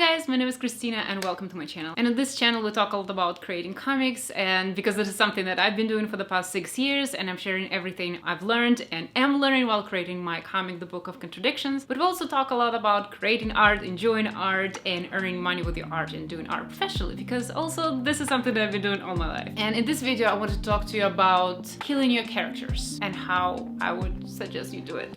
guys, my name is Christina and welcome to my channel. And on this channel we talk a lot about creating comics, and because this is something that I've been doing for the past 6 years and I'm sharing everything I've learned and am learning while creating my comic, The Book of Contradictions. But we also talk a lot about creating art, enjoying art, and earning money with your art and doing art professionally, because also this is something that I've been doing all my life. And in this video I want to talk to you about killing your characters and how I would suggest you do it.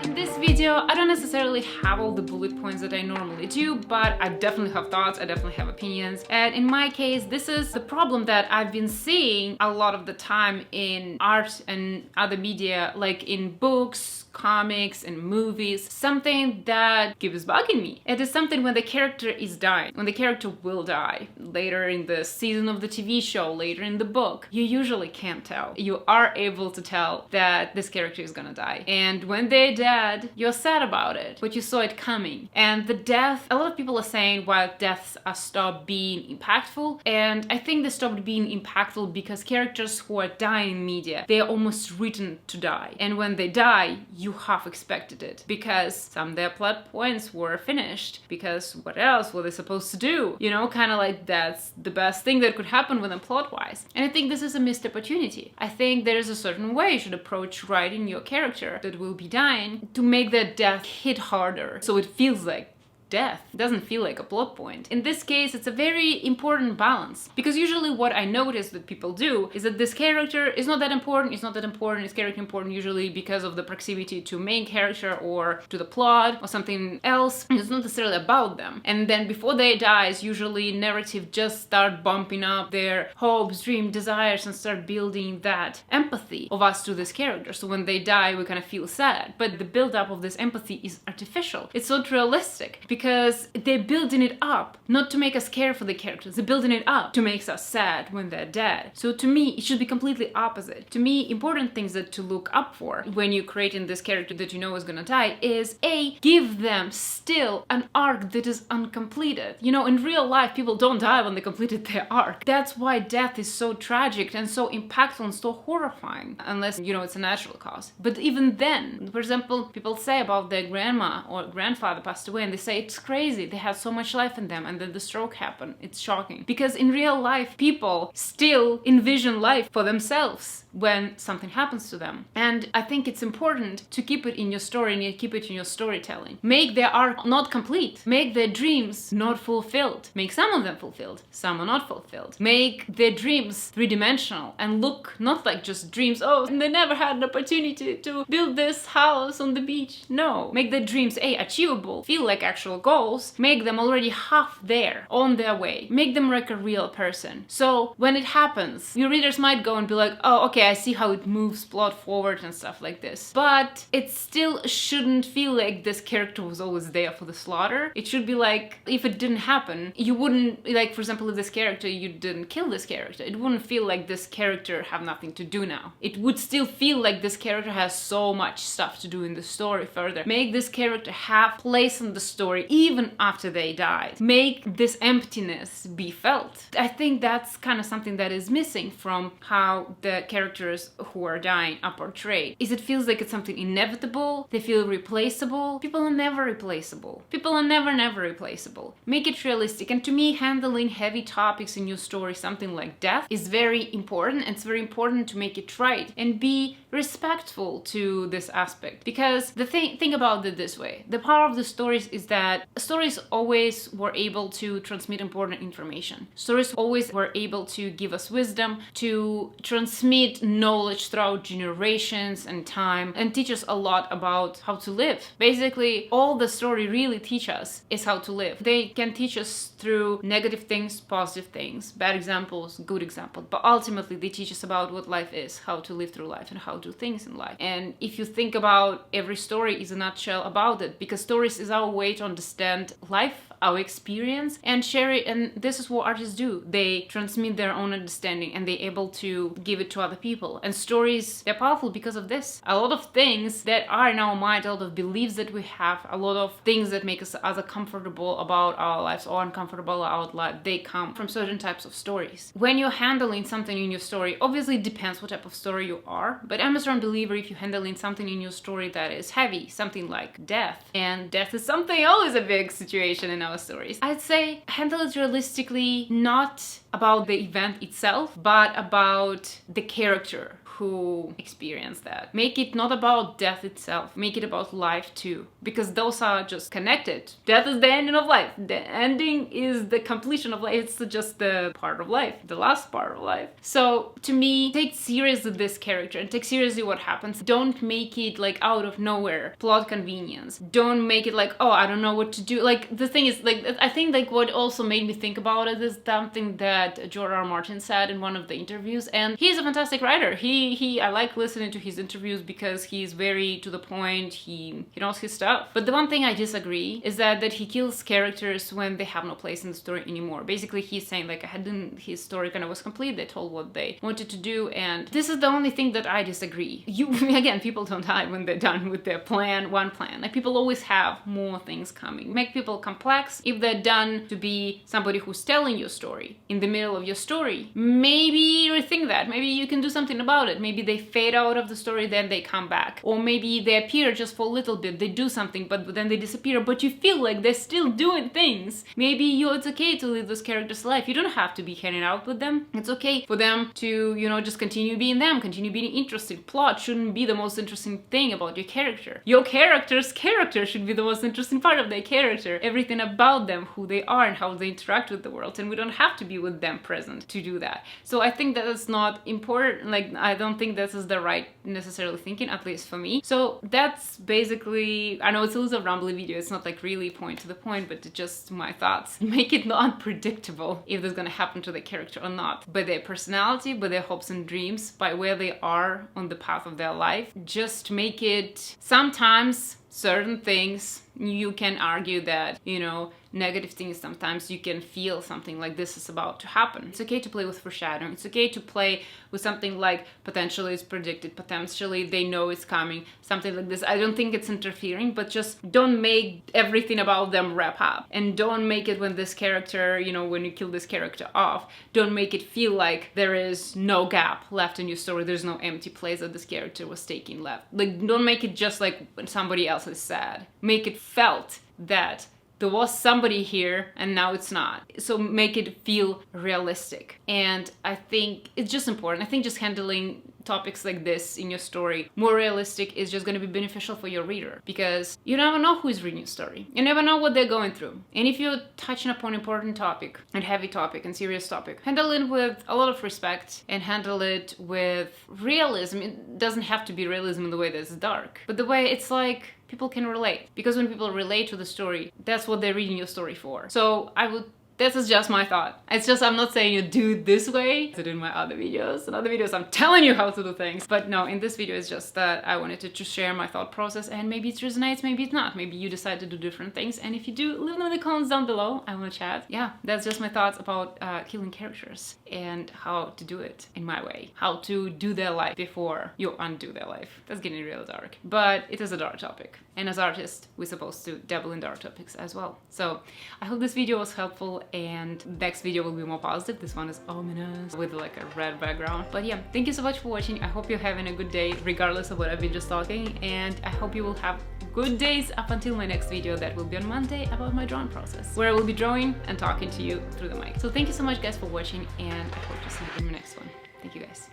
In this video, I don't necessarily have all the bullet points that I normally do, but I definitely have thoughts, I definitely have opinions. And in my case, this is the problem that I've been seeing a lot of the time in art and other media, like in books, comics, and movies. Something that keeps bugging me. It is something when the character is dying, when the character will die, later in the season of the TV show, later in the book. You usually can't tell. You are able to tell that this character is gonna die. And when they're dead, you're sad about it, but you saw it coming. And the death, a lot of people are saying why deaths are stopped being impactful, and I think they stopped being impactful because characters who are dying in media, they are almost written to die. And when they die, you half expected it, because some of their plot points were finished, because what else were they supposed to do? You know, kind of like that's the best thing that could happen with them plot-wise. And I think this is a missed opportunity. I think there is a certain way you should approach writing your character that will be dying to make that death hit harder, so it feels like death. It doesn't feel like a plot point. In this case, it's a very important balance, because usually what I notice that people do is that this character is not that important, it's character important usually because of the proximity to main character or to the plot or something else. It's not necessarily about them. And then before they die, usually narrative just start bumping up their hopes, dreams, desires, and start building that empathy of us to this character. So when they die, we kind of feel sad. But the build-up of this empathy is artificial. It's not realistic, because they're building it up not to make us care for the characters, they're building it up to make us sad when they're dead. So to me, it should be completely opposite. To me, important things that to look up for when you're creating this character that you know is gonna die is A, give them still an arc that is uncompleted. You know, in real life, people don't die when they completed their arc. That's why death is so tragic and so impactful and so horrifying, unless, you know, it's a natural cause. But even then, for example, people say about their grandma or grandfather passed away and they say, it's crazy, they had so much life in them, and then the stroke happened. It's shocking. Because in real life, people still envision life for themselves when something happens to them. And I think it's important to keep it in your story and keep it in your storytelling. Make their arc not complete. Make their dreams not fulfilled. Make some of them fulfilled, some are not fulfilled. Make their dreams three-dimensional and look not like just dreams, oh, and they never had an opportunity to build this house on the beach. No. Make their dreams, A, achievable, feel like actual goals, make them already half there, on their way. Make them like a real person. So when it happens, your readers might go and be like, oh, okay, I see how it moves plot forward and stuff like this. But it still shouldn't feel like this character was always there for the slaughter. It should be like, if it didn't happen, you wouldn't, like, for example, if this character, you didn't kill this character, it wouldn't feel like this character have nothing to do now. It would still feel like this character has so much stuff to do in the story further. Make this character have place in the story even after they died. Make this emptiness be felt. I think that's kind of something that is missing from how the characters who are dying are portrayed. Is it feels like it's something inevitable, they feel replaceable. People are never replaceable. People are never replaceable. Make it realistic. And to me, handling heavy topics in your story, something like death, is very important, and it's very important to make it right and be respectful to this aspect. Because the thing about it this way, the power of the stories is that stories always were able to transmit important information. Stories always were able to give us wisdom, to transmit knowledge throughout generations and time, and teach us a lot about how to live. Basically, all the story really teach us is how to live. They can teach us through negative things, positive things, bad examples, good examples, but ultimately they teach us about what life is, how to live through life, and how to do things in life. And if you think about every story is a nutshell about it, because stories is our way to understand life, our experience, and share it. And this is what artists do. They transmit their own understanding and they're able to give it to other people. And stories, they're powerful because of this. A lot of things that are in our mind, a lot of beliefs that we have, a lot of things that make us either comfortable about our lives or uncomfortable about life, they come from certain types of stories. When you're handling something in your story, obviously it depends what type of story you are, but I'm I'm a strong believer if you're handling something in your story that is heavy, something like death, and death is something always a big situation in our stories, I'd say handle it realistically, not about the event itself, but about the character who experienced that. Make it not about death itself, make it about life too, because those are just connected. Death is the ending of life. The ending is the completion of life. It's just the part of life, the last part of life. So to me, take seriously this character and take seriously what happens. Don't make it like out of nowhere, plot convenience. Don't make it like, oh, I don't know what to do. Like the thing is, like I think like what also made me think about it is something that George R. R. Martin said in one of the interviews, and he's a fantastic writer. I like listening to his interviews because he's very to the point, he knows his stuff. But the one thing I disagree is that he kills characters when they have no place in the story anymore. Basically, he's saying like his story kind of was complete, they told what they wanted to do, and this is the only thing that I disagree. Again, people don't die when they're done with their one plan. Like people always have more things coming. Make people complex. If they're done to be somebody who's telling your story in the middle of your story, maybe rethink that. Maybe you can do something about it. Maybe they fade out of the story, then they come back. Or maybe they appear just for a little bit, they do something, but then they disappear, but you feel like they're still doing things. Maybe it's okay to live those characters' life. You don't have to be hanging out with them. It's okay for them to, just continue being them, continue being interesting. Plot shouldn't be the most interesting thing about your character. Your character's character should be the most interesting part of their character. Everything about them, who they are and how they interact with the world. And we don't have to be with them present to do that. So I think that is not important. Like, I don't think this is the right necessarily thinking, at least for me. So that's basically, I know it's a little rambly video, it's not like really point to the point, but it's just my thoughts. Make it not predictable if that's gonna happen to the character or not, by their personality, by their hopes and dreams, by where they are on the path of their life. Just make it, sometimes certain things you can argue that, negative things, sometimes you can feel something like this is about to happen. It's okay to play with foreshadowing. It's okay to play with something like potentially it's predicted, potentially they know it's coming, something like this. I don't think it's interfering, but just don't make everything about them wrap up. And don't make it when this character, when you kill this character off, don't make it feel like there is no gap left in your story. There's no empty place that this character was taking left. Like, don't make it just like when somebody else is sad. Make it felt that there was somebody here and now it's not. So make it feel realistic. And I think it's just important. I think just handling topics like this in your story more realistic is just going to be beneficial for your reader, because you never know who is reading your story. You never know what they're going through. And if you're touching upon important topic and heavy topic and serious topic, handle it with a lot of respect and handle it with realism. It doesn't have to be realism in the way that's dark, but the way it's like people can relate, because when people relate to the story, that's what they're reading your story for. So this is just my thought. It's just, I'm not saying you do it this way. I did in my other videos. In other videos, I'm telling you how to do things. But no, in this video, it's just that I wanted to just share my thought process, and maybe it resonates, maybe it's not. Maybe you decide to do different things. And if you do, leave them in the comments down below. I want to chat. Yeah, that's just my thoughts about killing characters and how to do it in my way. How to do their life before you undo their life. That's getting real dark. But it is a dark topic. And as artists, we're supposed to dabble in dark topics as well. So I hope this video was helpful, and next video will be more positive. This one is ominous with like a red background. But yeah, thank you so much for watching. I hope you're having a good day regardless of what I've been just talking, and I hope you will have good days up until my next video that will be on Monday about my drawing process, where I will be drawing and talking to you through the mic. So thank you so much guys for watching, and I hope to see you in the next one. Thank you guys.